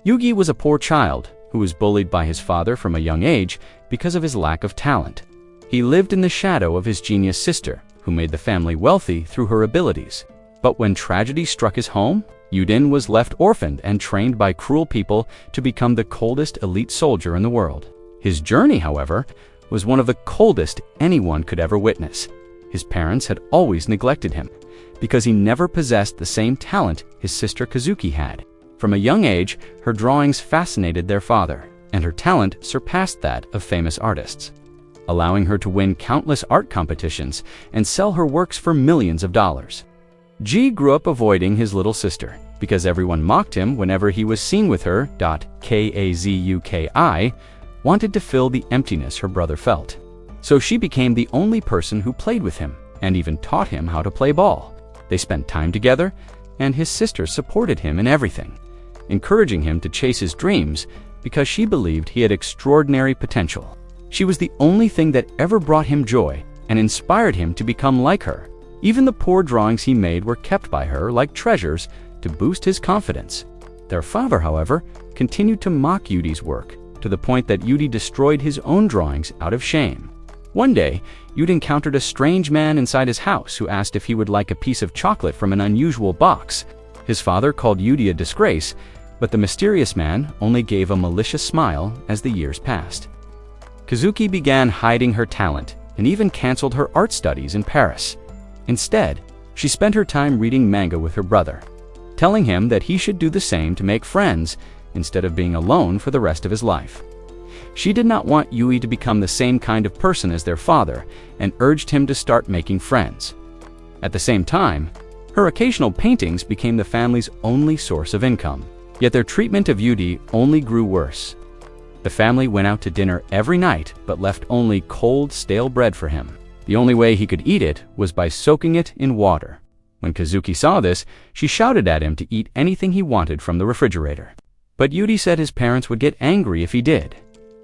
Yugi was a poor child who was bullied by his father from a young age because of his lack of talent. He lived in the shadow of his genius sister, who made the family wealthy through her abilities. But when tragedy struck his home, Yudin was left orphaned and trained by cruel people to become the coldest elite soldier in the world. His journey, however, was one of the coldest anyone could ever witness. His parents had always neglected him because he never possessed the same talent his sister Kazuki had. From a young age, her drawings fascinated their father, and her talent surpassed that of famous artists, allowing her to win countless art competitions and sell her works for millions of dollars. G grew up avoiding his little sister because everyone mocked him whenever he was seen with her. Kazuki wanted to fill the emptiness her brother felt. So she became the only person who played with him and even taught him how to play ball. They spent time together, and his sister supported him in everything, encouraging him to chase his dreams because she believed he had extraordinary potential. She was the only thing that ever brought him joy and inspired him to become like her. Even the poor drawings he made were kept by her like treasures to boost his confidence. Their father, however, continued to mock Yudi's work, to the point that Yudi destroyed his own drawings out of shame. One day, Yudi encountered a strange man inside his house who asked if he would like a piece of chocolate from an unusual box. His father called Yudi a disgrace, but the mysterious man only gave a malicious smile as the years passed. Kazuki began hiding her talent and even canceled her art studies in Paris. Instead, she spent her time reading manga with her brother, telling him that he should do the same to make friends instead of being alone for the rest of his life. She did not want Yui to become the same kind of person as their father and urged him to start making friends. At the same time, her occasional paintings became the family's only source of income. Yet their treatment of Yudi only grew worse. The family went out to dinner every night but left only cold, stale bread for him. The only way he could eat it was by soaking it in water. When Kazuki saw this, she shouted at him to eat anything he wanted from the refrigerator. But Yudi said his parents would get angry if he did.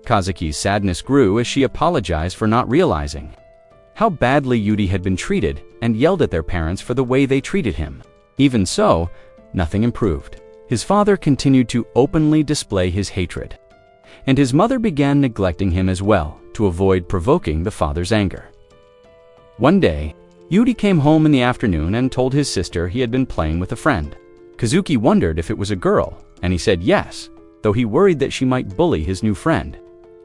Kazuki's sadness grew as she apologized for not realizing how badly Yudi had been treated and yelled at their parents for the way they treated him. Even so, nothing improved. His father continued to openly display his hatred, and his mother began neglecting him as well to avoid provoking the father's anger. One day, Yudi came home in the afternoon and told his sister he had been playing with a friend. Kazuki wondered if it was a girl, and he said yes, though he worried that she might bully his new friend.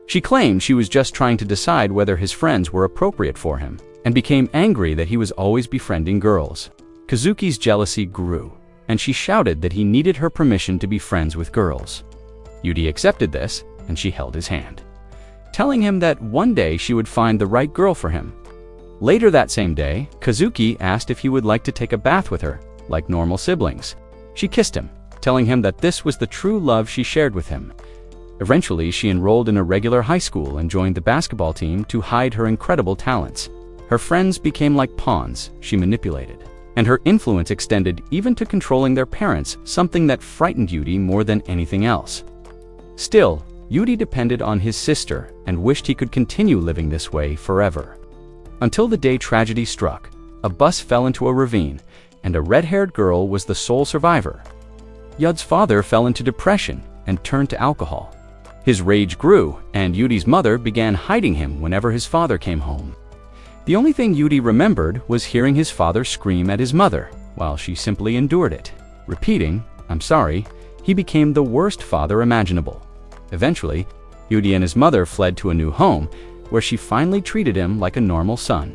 She claimed she was just trying to decide whether his friends were appropriate for him, and became angry that he was always befriending girls. Kazuki's jealousy grew, and she shouted that he needed her permission to be friends with girls. Yudi accepted this, and she held his hand, telling him that one day she would find the right girl for him. Later that same day, Kazuki asked if he would like to take a bath with her, like normal siblings. She kissed him, telling him that this was the true love she shared with him. Eventually, she enrolled in a regular high school and joined the basketball team to hide her incredible talents. Her friends became like pawns she manipulated, and her influence extended even to controlling their parents, something that frightened Yudi more than anything else. Still, Yudi depended on his sister and wished he could continue living this way forever. Until the day tragedy struck, a bus fell into a ravine, and a red-haired girl was the sole survivor. Yud's father fell into depression and turned to alcohol. His rage grew, and Yudi's mother began hiding him whenever his father came home. The only thing Yudi remembered was hearing his father scream at his mother, while she simply endured it. Repeating, "I'm sorry," he became the worst father imaginable. Eventually, Yudi and his mother fled to a new home, where she finally treated him like a normal son.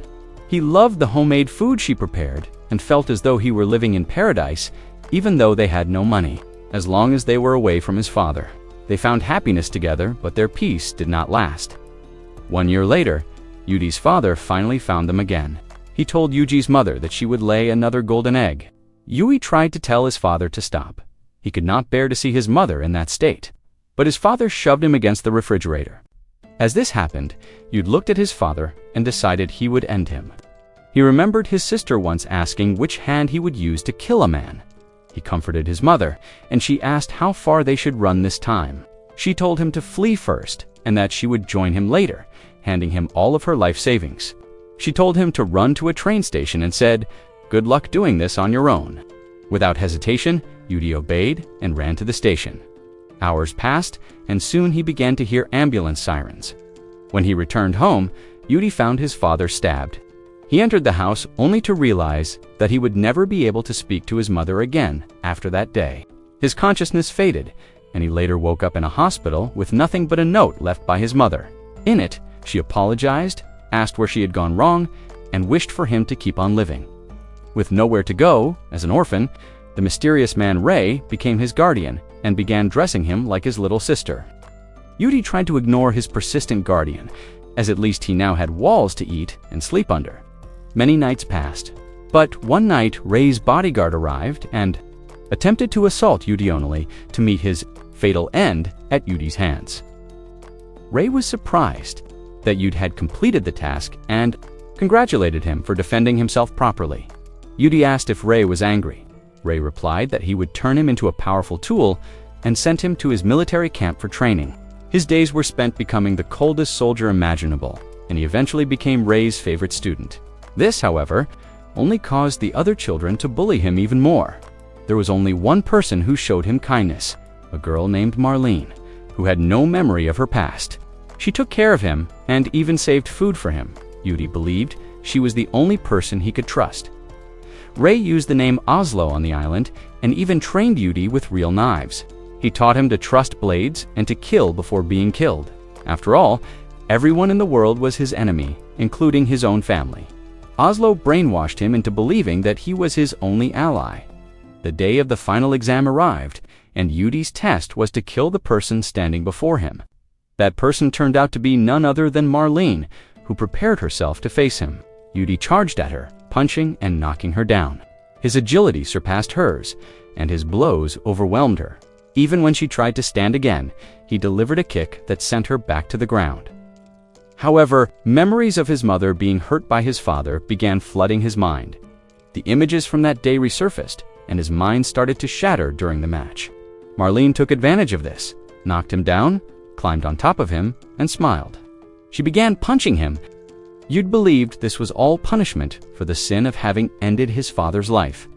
He loved the homemade food she prepared and felt as though he were living in paradise, even though they had no money. As long as they were away from his father, they found happiness together, but their peace did not last. 1 year later, Yudi's father finally found them again. He told Yuji's mother that she would lay another golden egg. Yui tried to tell his father to stop. He could not bear to see his mother in that state, but his father shoved him against the refrigerator. As this happened, Yudi looked at his father and decided he would end him. He remembered his sister once asking which hand he would use to kill a man. He comforted his mother, and she asked how far they should run this time. She told him to flee first, and that she would join him later, handing him all of her life savings. She told him to run to a train station and said, "Good luck doing this on your own." Without hesitation, Yudi obeyed and ran to the station. Hours passed, and soon he began to hear ambulance sirens. When he returned home, Yuri found his father stabbed. He entered the house only to realize that he would never be able to speak to his mother again after that day. His consciousness faded, and he later woke up in a hospital with nothing but a note left by his mother. In it, she apologized, asked where she had gone wrong, and wished for him to keep on living. With nowhere to go, as an orphan, the mysterious man Ray became his guardian and began dressing him like his little sister. Yuri tried to ignore his persistent guardian, as at least he now had walls to eat and sleep under. Many nights passed, but one night Ray's bodyguard arrived and attempted to assault Yuri only to meet his fatal end at Yuri's hands. Ray was surprised that Yuri had completed the task and congratulated him for defending himself properly. Yuri asked if Ray was angry. Ray replied that he would turn him into a powerful tool and sent him to his military camp for training. His days were spent becoming the coldest soldier imaginable, and he eventually became Ray's favorite student. This, however, only caused the other children to bully him even more. There was only one person who showed him kindness, a girl named Marlene, who had no memory of her past. She took care of him and even saved food for him. Yuri believed she was the only person he could trust. Ray used the name Oslo on the island and even trained Yuri with real knives. He taught him to trust blades and to kill before being killed. After all, everyone in the world was his enemy, including his own family. Oslo brainwashed him into believing that he was his only ally. The day of the final exam arrived, and Yuri's test was to kill the person standing before him. That person turned out to be none other than Marlene, who prepared herself to face him. Yuri charged at her, punching and knocking her down. His agility surpassed hers, and his blows overwhelmed her. Even when she tried to stand again, he delivered a kick that sent her back to the ground. However, memories of his mother being hurt by his father began flooding his mind. The images from that day resurfaced, and his mind started to shatter during the match. Marlene took advantage of this, knocked him down, climbed on top of him, and smiled. She began punching him. Yuri believed this was all punishment for the sin of having ended his father's life.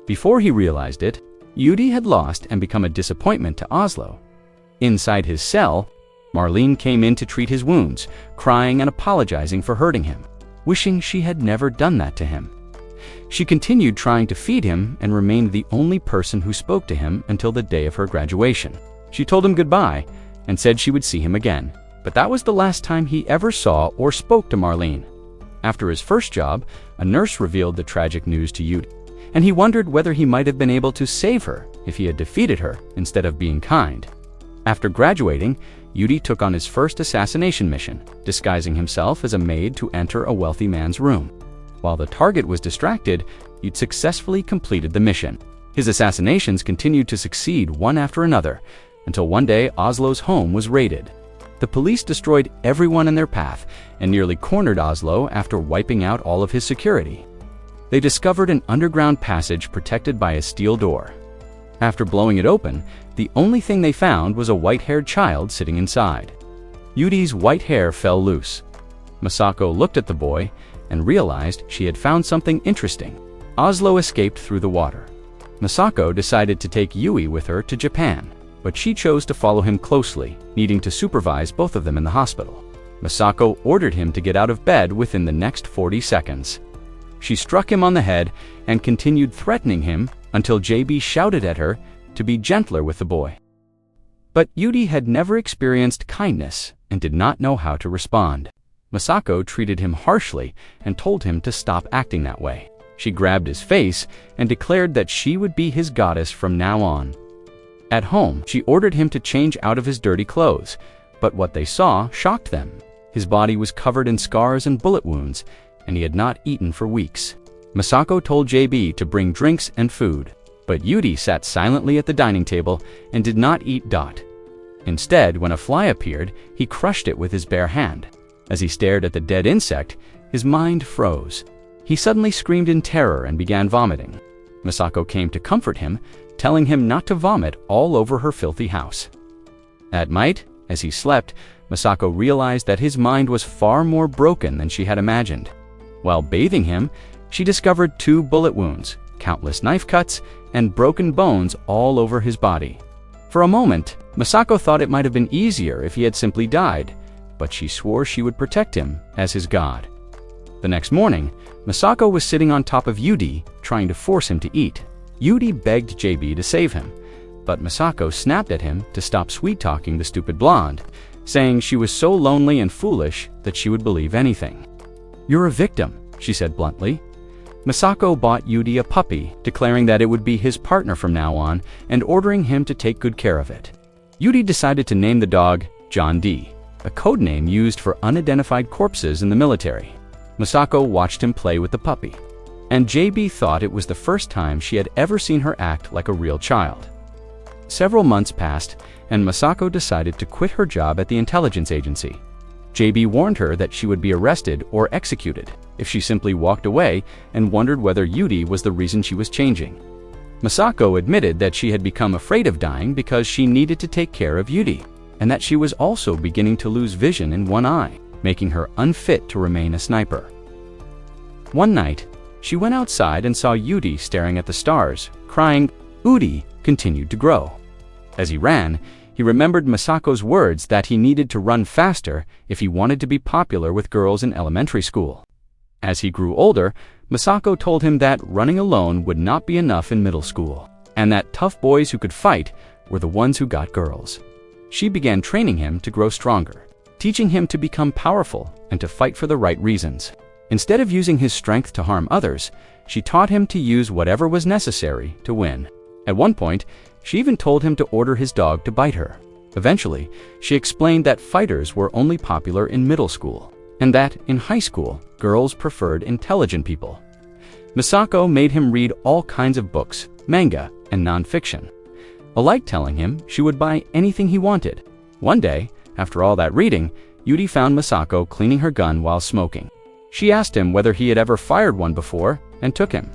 Before he realized it, Yuri had lost and become a disappointment to Oslo. Inside his cell, Marlene came in to treat his wounds, crying and apologizing for hurting him, wishing she had never done that to him. She continued trying to feed him and remained the only person who spoke to him until the day of her graduation. She told him goodbye and said she would see him again, but that was the last time he ever saw or spoke to Marlene. After his first job, a nurse revealed the tragic news to Yuri, and he wondered whether he might have been able to save her if he had defeated her instead of being kind. After graduating, Yuri took on his first assassination mission, disguising himself as a maid to enter a wealthy man's room. While the target was distracted, Yuri successfully completed the mission. His assassinations continued to succeed one after another, until one day Oslo's home was raided. The police destroyed everyone in their path and nearly cornered Oslo after wiping out all of his security. They discovered an underground passage protected by a steel door. After blowing it open, the only thing they found was a white-haired child sitting inside. Yuri's white hair fell loose. Masako looked at the boy and realized she had found something interesting. Oslo escaped through the water. Masako decided to take Yuri with her to Japan, but she chose to follow him closely, needing to supervise both of them in the hospital. Masako ordered him to get out of bed within the next 40 seconds. She struck him on the head and continued threatening him until JB shouted at her to be gentler with the boy. But Yuri had never experienced kindness and did not know how to respond. Masako treated him harshly and told him to stop acting that way. She grabbed his face and declared that she would be his goddess from now on. At home, she ordered him to change out of his dirty clothes, but what they saw shocked them. His body was covered in scars and bullet wounds, and he had not eaten for weeks. Masako told JB to bring drinks and food, but Yuri sat silently at the dining table and did not eat dot. Instead, when a fly appeared, he crushed it with his bare hand. As he stared at the dead insect, his mind froze. He suddenly screamed in terror and began vomiting. Masako came to comfort him, telling him not to vomit all over her filthy house. At night, as he slept, Masako realized that his mind was far more broken than she had imagined. While bathing him, she discovered 2 bullet wounds, countless knife cuts, and broken bones all over his body. For a moment, Masako thought it might have been easier if he had simply died, but she swore she would protect him as his god. The next morning, Masako was sitting on top of Yudi, trying to force him to eat. Yudi begged JB to save him, but Masako snapped at him to stop sweet-talking the stupid blonde, saying she was so lonely and foolish that she would believe anything. "You're a victim," she said bluntly. Masako bought Yudi a puppy, declaring that it would be his partner from now on and ordering him to take good care of it. Yudi decided to name the dog John D., a code name used for unidentified corpses in the military. Masako watched him play with the puppy, and JB thought it was the first time she had ever seen her act like a real child. Several months passed, and Masako decided to quit her job at the intelligence agency. JB warned her that she would be arrested or executed if she simply walked away, and wondered whether Yudi was the reason she was changing. Masako admitted that she had become afraid of dying because she needed to take care of Yudi, and that she was also beginning to lose vision in one eye, making her unfit to remain a sniper. One night, she went outside and saw Yudi staring at the stars, crying. Yudi continued to grow. As he ran, he remembered Masako's words that he needed to run faster if he wanted to be popular with girls in elementary school. As he grew older, Masako told him that running alone would not be enough in middle school, and that tough boys who could fight were the ones who got girls. She began training him to grow stronger, teaching him to become powerful and to fight for the right reasons. Instead of using his strength to harm others, she taught him to use whatever was necessary to win. At one point, she even told him to order his dog to bite her. Eventually, she explained that fighters were only popular in middle school, and that, in high school, girls preferred intelligent people. Masako made him read all kinds of books, manga, and non-fiction, alike telling him she would buy anything he wanted. One day, after all that reading, Yudi found Masako cleaning her gun while smoking. She asked him whether he had ever fired one before, and took him.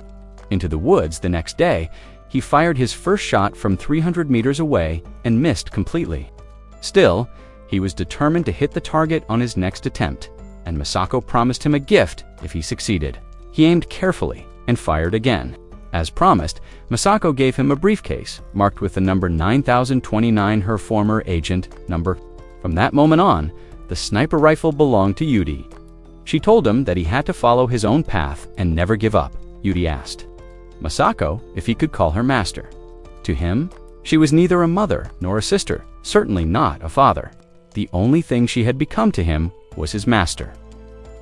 Into the woods the next day, he fired his first shot from 300 meters away and missed completely. Still, he was determined to hit the target on his next attempt, and Masako promised him a gift if he succeeded. He aimed carefully and fired again. As promised, Masako gave him a briefcase marked with the number 9029, her former agent number. From that moment on, the sniper rifle belonged to Yudi. She told him that he had to follow his own path and never give up. Yudi asked Masako if he could call her master. To him, she was neither a mother nor a sister, certainly not a father. The only thing she had become to him was his master.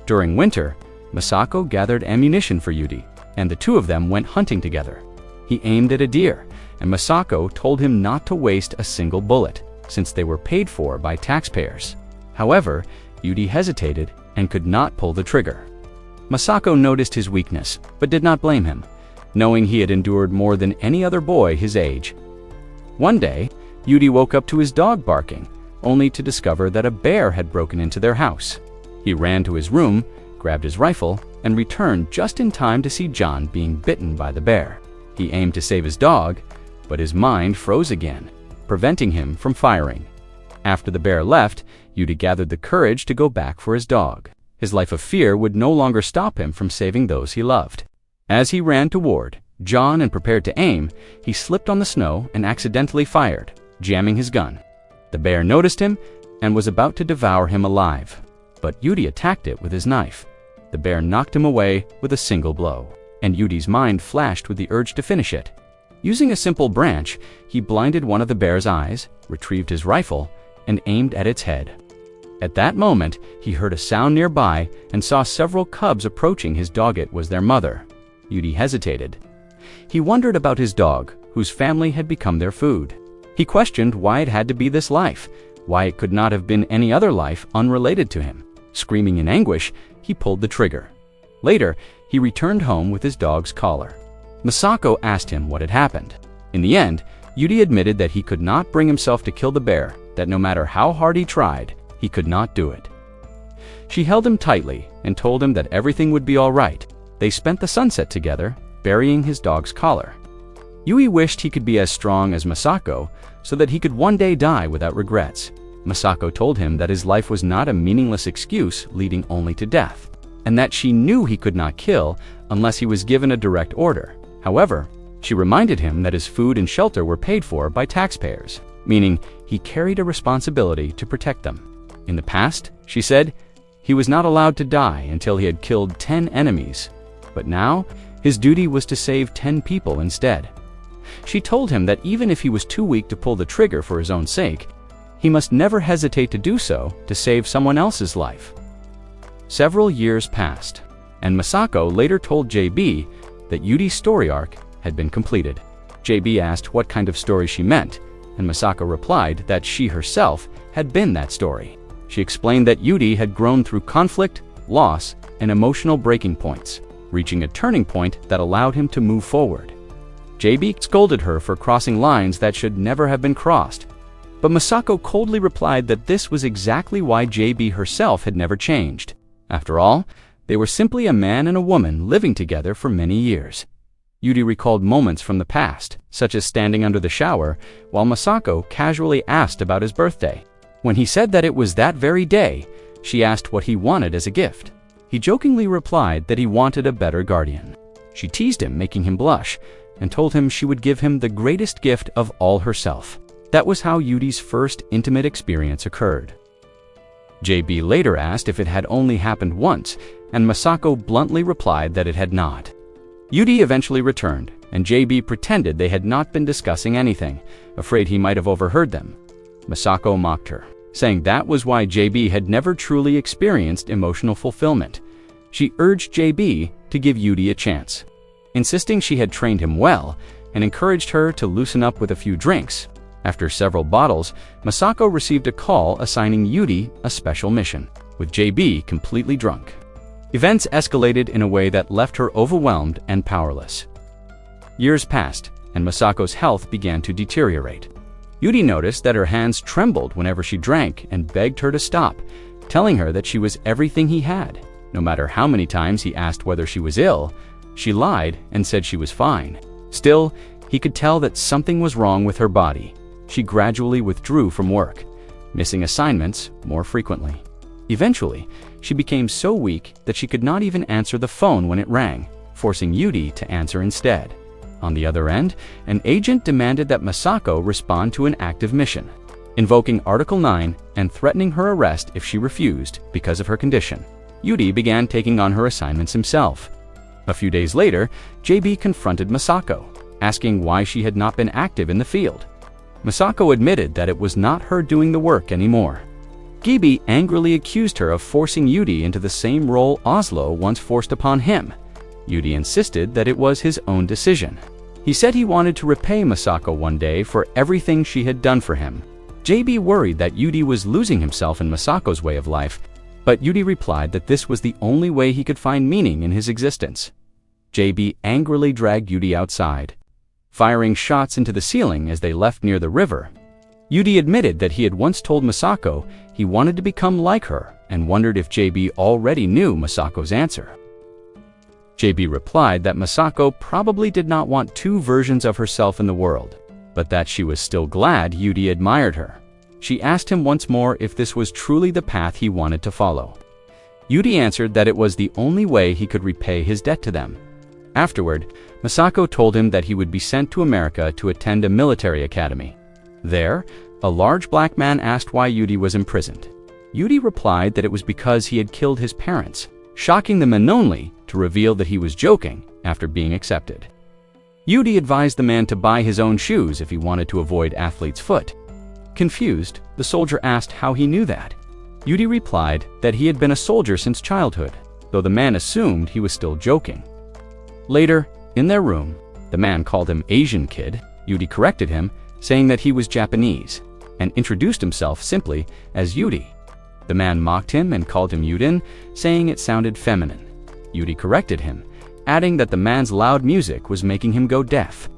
During winter, Masako gathered ammunition for Yudi, and the two of them went hunting together. He aimed at a deer, and Masako told him not to waste a single bullet, since they were paid for by taxpayers. However, Yudi hesitated and could not pull the trigger. Masako noticed his weakness, but did not blame him, knowing he had endured more than any other boy his age. One day, Yudi woke up to his dog barking, only to discover that a bear had broken into their house. He ran to his room, grabbed his rifle, and returned just in time to see John being bitten by the bear. He aimed to save his dog, but his mind froze again, preventing him from firing. After the bear left, Yudi gathered the courage to go back for his dog. His life of fear would no longer stop him from saving those he loved. As he ran toward John and prepared to aim, he slipped on the snow and accidentally fired, jamming his gun. The bear noticed him and was about to devour him alive, but Yudi attacked it with his knife. The bear knocked him away with a single blow, and Yudi's mind flashed with the urge to finish it. Using a simple branch, he blinded one of the bear's eyes, retrieved his rifle, and aimed at its head. At that moment, he heard a sound nearby and saw several cubs approaching his dog. It was their mother. Yudi hesitated. He wondered about his dog, whose family had become their food. He questioned why it had to be this life, why it could not have been any other life unrelated to him. Screaming in anguish, he pulled the trigger. Later, he returned home with his dog's collar. Masako asked him what had happened. In the end, Yudi admitted that he could not bring himself to kill the bear, that no matter how hard he tried, he could not do it. She held him tightly and told him that everything would be all right. They spent the sunset together, burying his dog's collar. Yui wished he could be as strong as Masako so that he could one day die without regrets. Masako told him that his life was not a meaningless excuse leading only to death, and that she knew he could not kill unless he was given a direct order. However, she reminded him that his food and shelter were paid for by taxpayers. meaning he carried a responsibility to protect them. In the past, she said, he was not allowed to die until he had killed 10 enemies, but now his duty was to save 10 people instead. She told him that even if he was too weak to pull the trigger for his own sake, he must never hesitate to do so to save someone else's life. Several years passed, and Masako later told JB that Yudi's story arc had been completed. JB asked what kind of story she meant, and Masako replied that she herself had been that story. She explained that Yudi had grown through conflict, loss, and emotional breaking points, reaching a turning point that allowed him to move forward. JB scolded her for crossing lines that should never have been crossed, but Masako coldly replied that this was exactly why JB herself had never changed. After all, they were simply a man and a woman living together for many years. Yudi recalled moments from the past, such as standing under the shower, while Masako casually asked about his birthday. When he said that it was that very day, she asked what he wanted as a gift. He jokingly replied that he wanted a better guardian. She teased him, making him blush, and told him she would give him the greatest gift of all herself. That was how Yudi's first intimate experience occurred. JB later asked if it had only happened once, and Masako bluntly replied that it had not. Yudi eventually returned, and JB pretended they had not been discussing anything, afraid he might have overheard them. Masako mocked her, saying that was why JB had never truly experienced emotional fulfillment. She urged JB to give Yudi a chance, insisting she had trained him well, and encouraged her to loosen up with a few drinks. After several bottles, Masako received a call assigning Yudi a special mission, with JB completely drunk. Events escalated in a way that left her overwhelmed and powerless. Years passed, and Masako's health began to deteriorate. Yudi noticed that her hands trembled whenever she drank and begged her to stop, telling her that she was everything he had. No matter how many times he asked whether she was ill, she lied and said she was fine. Still, he could tell that something was wrong with her body. She gradually withdrew from work, missing assignments more frequently. Eventually, she became so weak that she could not even answer the phone when it rang, forcing Yudi to answer instead. On the other end, an agent demanded that Masako respond to an active mission, invoking Article 9 and threatening her arrest if she refused because of her condition. Yudi began taking on her assignments himself. A few days later, JB confronted Masako, asking why she had not been active in the field. Masako admitted that it was not her doing the work anymore. JB angrily accused her of forcing Yudi into the same role Oslo once forced upon him. Yudi insisted that it was his own decision. He said he wanted to repay Masako one day for everything she had done for him. JB worried that Yudi was losing himself in Masako's way of life, but Yudi replied that this was the only way he could find meaning in his existence. JB angrily dragged Yudi outside, firing shots into the ceiling as they left near the river. Yudi admitted that he had once told Masako he wanted to become like her and wondered if JB already knew Masako's answer. JB replied that Masako probably did not want two versions of herself in the world, but that she was still glad Yudi admired her. She asked him once more if this was truly the path he wanted to follow. Yudi answered that it was the only way he could repay his debt to them. Afterward, Masako told him that he would be sent to America to attend a military academy. There, a large black man asked why Yudi was imprisoned. Yudi replied that it was because he had killed his parents, shocking the man only to reveal that he was joking after being accepted. Yudi advised the man to buy his own shoes if he wanted to avoid athlete's foot. Confused, the soldier asked how he knew that. Yudi replied that he had been a soldier since childhood, though the man assumed he was still joking. Later, in their room, the man called him Asian kid. Yudi corrected him, saying that he was Japanese, and introduced himself simply as Yudi. The man mocked him and called him Yudin, saying it sounded feminine. Yudi corrected him, adding that the man's loud music was making him go deaf.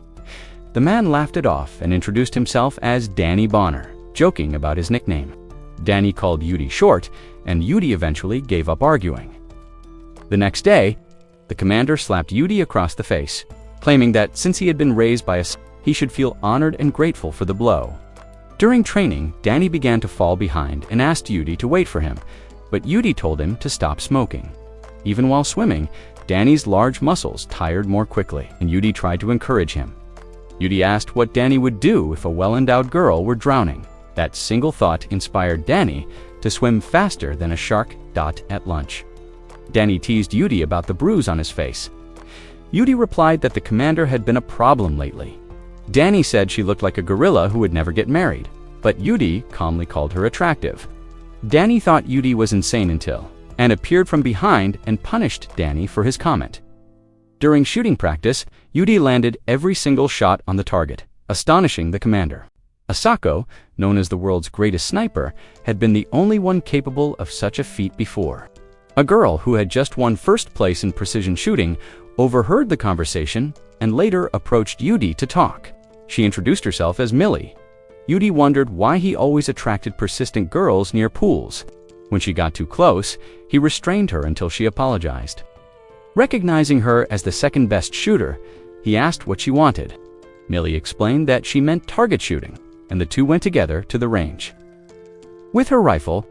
The man laughed it off and introduced himself as Danny Bonner, joking about his nickname. Danny called Yudi short, and Yudi eventually gave up arguing. The next day, the commander slapped Yudi across the face, claiming that since he had been raised by he should feel honored and grateful for the blow. During training, Danny began to fall behind and asked Yudi to wait for him, but Yudi told him to stop smoking. Even while swimming, Danny's large muscles tired more quickly, and Yudi tried to encourage him. Yudi asked what Danny would do if a well-endowed girl were drowning. That single thought inspired Danny to swim faster than a shark at lunch. Danny teased Yudi about the bruise on his face. Yudi replied that the commander had been a problem lately. Danny said she looked like a gorilla who would never get married, but Yudi calmly called her attractive. Danny thought Yudi was insane and appeared from behind and punished Danny for his comment. During shooting practice, Yudi landed every single shot on the target, astonishing the commander. Asako, known as the world's greatest sniper, had been the only one capable of such a feat before. A girl who had just won first place in precision shooting overheard the conversation and later approached Yudi to talk. She introduced herself as Millie. Yudi wondered why he always attracted persistent girls near pools. When she got too close, he restrained her until she apologized. Recognizing her as the second best shooter, he asked what she wanted. Millie explained that she meant target shooting, and the two went together to the range. With her rifle,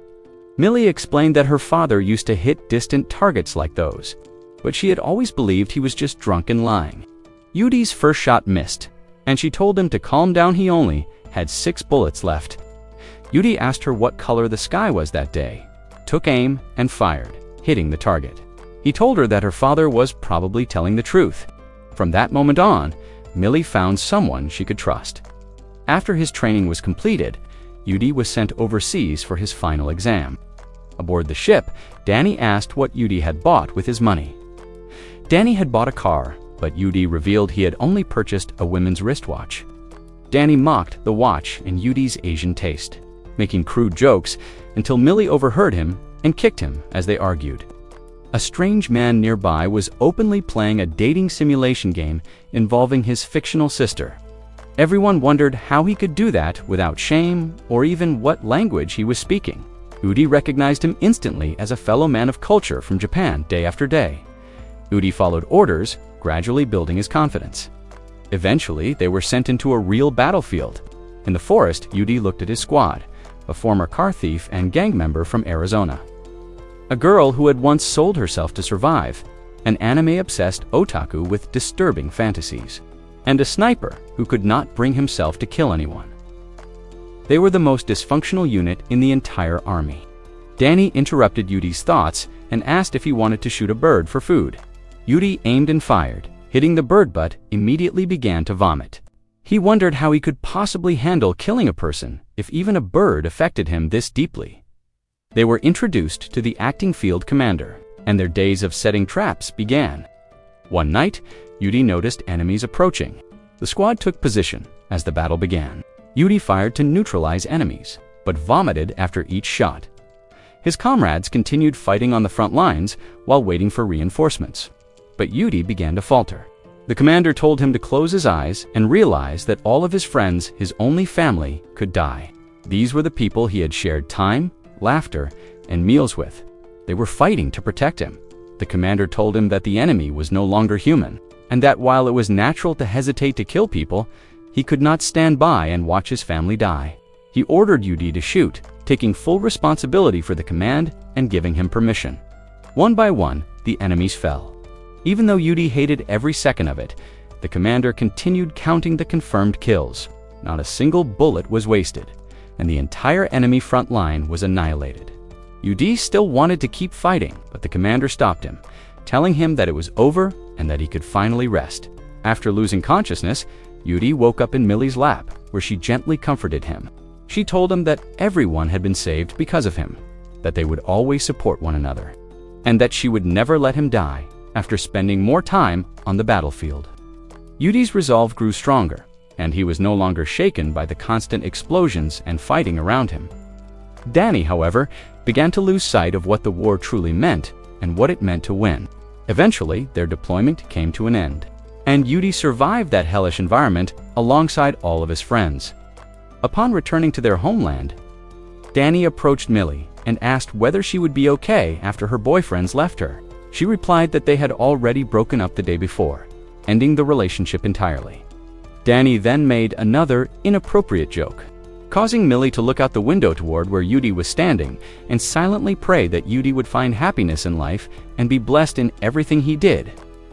Millie explained that her father used to hit distant targets like those, but she had always believed he was just drunk and lying. Yudi's first shot missed, and she told him to calm down. He only had 6 bullets left. Yudi asked her what color the sky was that day, took aim, and fired, hitting the target. He told her that her father was probably telling the truth. From that moment on, Millie found someone she could trust. After his training was completed, Yudi was sent overseas for his final exam. Aboard the ship, Danny asked what Yudi had bought with his money. Danny had bought a car, but Yudi revealed he had only purchased a women's wristwatch. Danny mocked the watch and Yudi's Asian taste, making crude jokes until Millie overheard him and kicked him as they argued. A strange man nearby was openly playing a dating simulation game involving his fictional sister. Everyone wondered how he could do that without shame or even what language he was speaking. Yudi recognized him instantly as a fellow man of culture from Japan day after day. Yudi followed orders, gradually building his confidence. Eventually, they were sent into a real battlefield. In the forest, Yudi looked at his squad, a former car thief and gang member from Arizona, a girl who had once sold herself to survive, an anime-obsessed otaku with disturbing fantasies, and a sniper who could not bring himself to kill anyone. They were the most dysfunctional unit in the entire army. Danny interrupted Yudi's thoughts and asked if he wanted to shoot a bird for food. Yudi aimed and fired, hitting the bird but immediately began to vomit. He wondered how he could possibly handle killing a person if even a bird affected him this deeply. They were introduced to the acting field commander, and their days of setting traps began. One night, Yudi noticed enemies approaching. The squad took position as the battle began. Yudi fired to neutralize enemies, but vomited after each shot. His comrades continued fighting on the front lines while waiting for reinforcements, but Yudi began to falter. The commander told him to close his eyes and realize that all of his friends, his only family, could die. These were the people he had shared time, laughter, and meals with. They were fighting to protect him. The commander told him that the enemy was no longer human, and that while it was natural to hesitate to kill people, he could not stand by and watch his family die. He ordered Yudi to shoot, taking full responsibility for the command and giving him permission. One by one, the enemies fell. Even though Yudi hated every second of it, the commander continued counting the confirmed kills. Not a single bullet was wasted, and the entire enemy front line was annihilated. Yudi still wanted to keep fighting, but the commander stopped him, telling him that it was over and that he could finally rest. After losing consciousness, Yudi woke up in Millie's lap, where she gently comforted him. She told him that everyone had been saved because of him, that they would always support one another, and that she would never let him die after spending more time on the battlefield. Yudi's resolve grew stronger, and he was no longer shaken by the constant explosions and fighting around him. Danny, however, began to lose sight of what the war truly meant and what it meant to win. Eventually, their deployment came to an end, and Yudi survived that hellish environment alongside all of his friends. Upon returning to their homeland, Danny approached Millie and asked whether she would be okay after her boyfriends left her. She replied that they had already broken up the day before, ending the relationship entirely. Danny then made another inappropriate joke, causing Millie to look out the window toward where Yudi was standing and silently pray that Yudi would find happiness in life and be blessed in everything he did.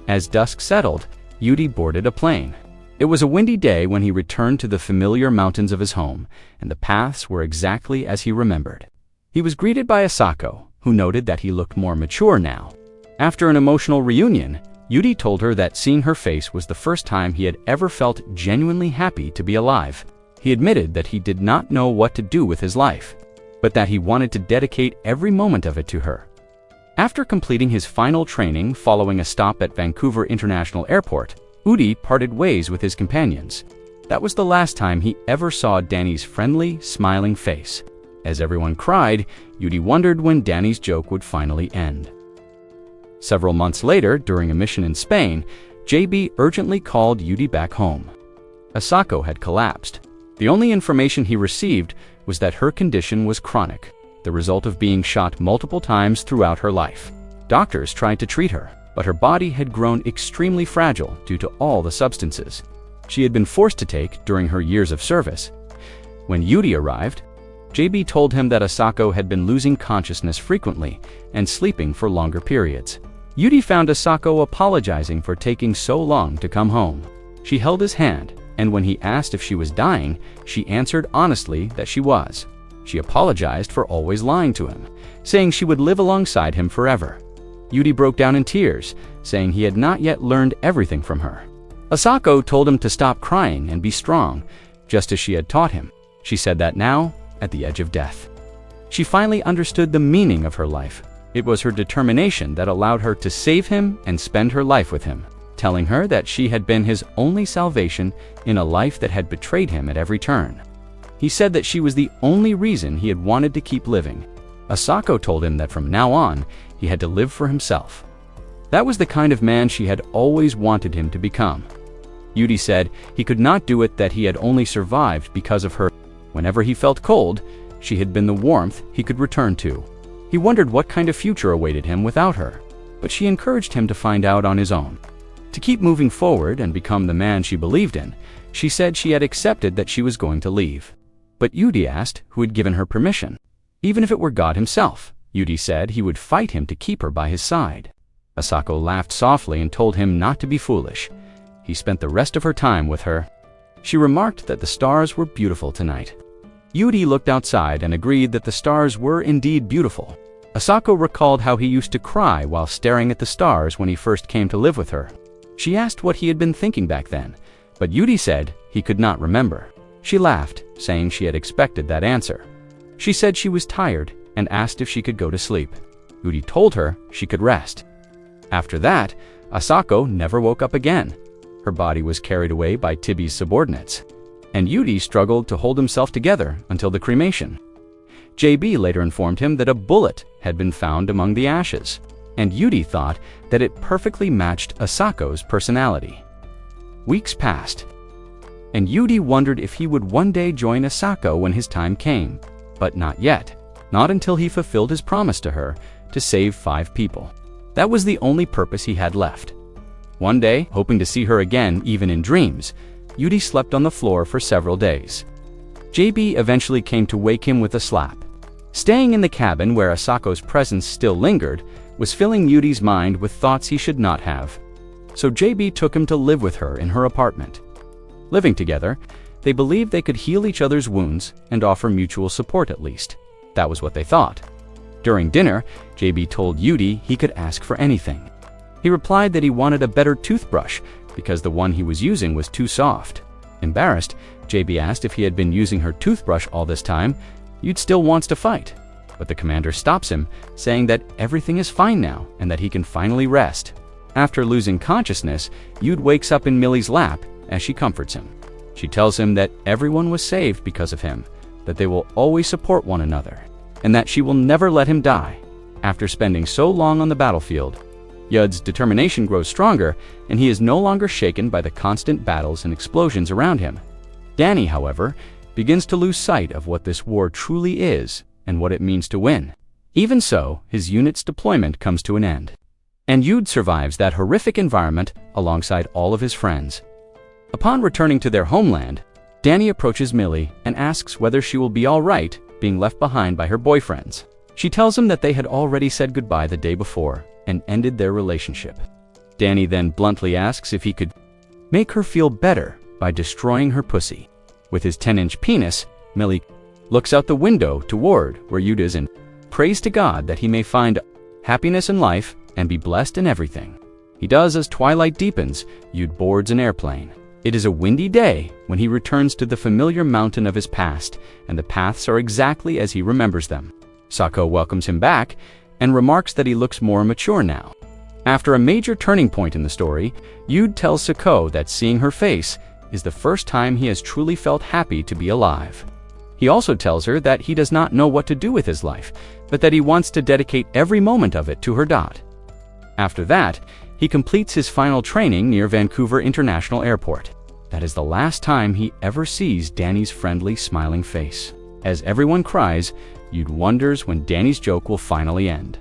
As dusk settled, Yudi boarded a plane. It was a windy day when he returned to the familiar mountains of his home, and the paths were exactly as he remembered. He was greeted by Asako, who noted that he looked more mature now. After an emotional reunion, Yuri told her that seeing her face was the first time he had ever felt genuinely happy to be alive. He admitted that he did not know what to do with his life, but that he wanted to dedicate every moment of it to her. After completing his final training following a stop at Vancouver International Airport, Udi parted ways with his companions. That was the last time he ever saw Danny's friendly, smiling face. As everyone cried, Udi wondered when Danny's joke would finally end. Several months later, during a mission in Spain, JB urgently called Udi back home. Asako had collapsed. The only information he received was that her condition was chronic, the result of being shot multiple times throughout her life. Doctors tried to treat her, but her body had grown extremely fragile due to all the substances she had been forced to take during her years of service. When Udi arrived, JB told him that Asako had been losing consciousness frequently and sleeping for longer periods. Udi found Asako apologizing for taking so long to come home. She held his hand, and when he asked if she was dying, she answered honestly that she was. She apologized for always lying to him, saying she would live alongside him forever. Udi broke down in tears, saying he had not yet learned everything from her. Asako told him to stop crying and be strong, just as she had taught him. She said that now, at the edge of death, she finally understood the meaning of her life. It was her determination that allowed her to save him and spend her life with him, telling her that she had been his only salvation in a life that had betrayed him at every turn. He said that she was the only reason he had wanted to keep living. Asako told him that from now on, he had to live for himself. That was the kind of man she had always wanted him to become. Udi said he could not do it, that he had only survived because of her. Whenever he felt cold, she had been the warmth he could return to. He wondered what kind of future awaited him without her, but she encouraged him to find out on his own. To keep moving forward and become the man she believed in, she said she had accepted that she was going to leave. But Udi asked who had given her permission. Even if it were God himself, Udi said he would fight him to keep her by his side. Asako laughed softly and told him not to be foolish. He spent the rest of her time with her. She remarked that the stars were beautiful tonight. Udi looked outside and agreed that the stars were indeed beautiful. Asako recalled how he used to cry while staring at the stars when he first came to live with her. She asked what he had been thinking back then, but Udi said he could not remember. She laughed, saying she had expected that answer. She said she was tired and asked if she could go to sleep. Udi told her she could rest. After that, Asako never woke up again. Her body was carried away by Tibi's subordinates, and Udi struggled to hold himself together until the cremation. JB later informed him that a bullet had been found among the ashes, and Udi thought that it perfectly matched Asako's personality. Weeks passed, and Udi wondered if he would one day join Asako when his time came, but not yet, not until he fulfilled his promise to her to save 5 people. That was the only purpose he had left. One day, hoping to see her again even in dreams, Udi slept on the floor for several days. JB eventually came to wake him with a slap. Staying in the cabin where Asako's presence still lingered was filling Udi's mind with thoughts he should not have. So JB took him to live with her in her apartment. Living together, they believed they could heal each other's wounds and offer mutual support at least. That was what they thought. During dinner, JB told Udi he could ask for anything. He replied that he wanted a better toothbrush because the one he was using was too soft. Embarrassed, JB asked if he had been using her toothbrush all this time. Yud still wants to fight, but the commander stops him, saying that everything is fine now and that he can finally rest. After losing consciousness, Yud wakes up in Millie's lap as she comforts him. She tells him that everyone was saved because of him, that they will always support one another, and that she will never let him die. After spending so long on the battlefield, Yud's determination grows stronger, and he is no longer shaken by the constant battles and explosions around him. Danny, however, begins to lose sight of what this war truly is and what it means to win. Even so, his unit's deployment comes to an end, and Yud survives that horrific environment alongside all of his friends. Upon returning to their homeland, Danny approaches Millie and asks whether she will be all right being left behind by her boyfriends. She tells him that they had already said goodbye the day before and ended their relationship. Danny then bluntly asks if he could make her feel better by destroying her pussy. With his 10-inch penis, Millie looks out the window toward where Yude is and prays to God that he may find happiness in life and be blessed in everything. He does as twilight deepens. Yude boards an airplane. It is a windy day when he returns to the familiar mountain of his past, and the paths are exactly as he remembers them. Sako welcomes him back and remarks that he looks more mature now. After a major turning point in the story, Yude tells Sako that seeing her face is the first time he has truly felt happy to be alive. He also tells her that he does not know what to do with his life, but that he wants to dedicate every moment of it to her. After that, he completes his final training near Vancouver International Airport. That is the last time he ever sees Danny's friendly, smiling face. As everyone cries, Yude wonders when Danny's joke will finally end.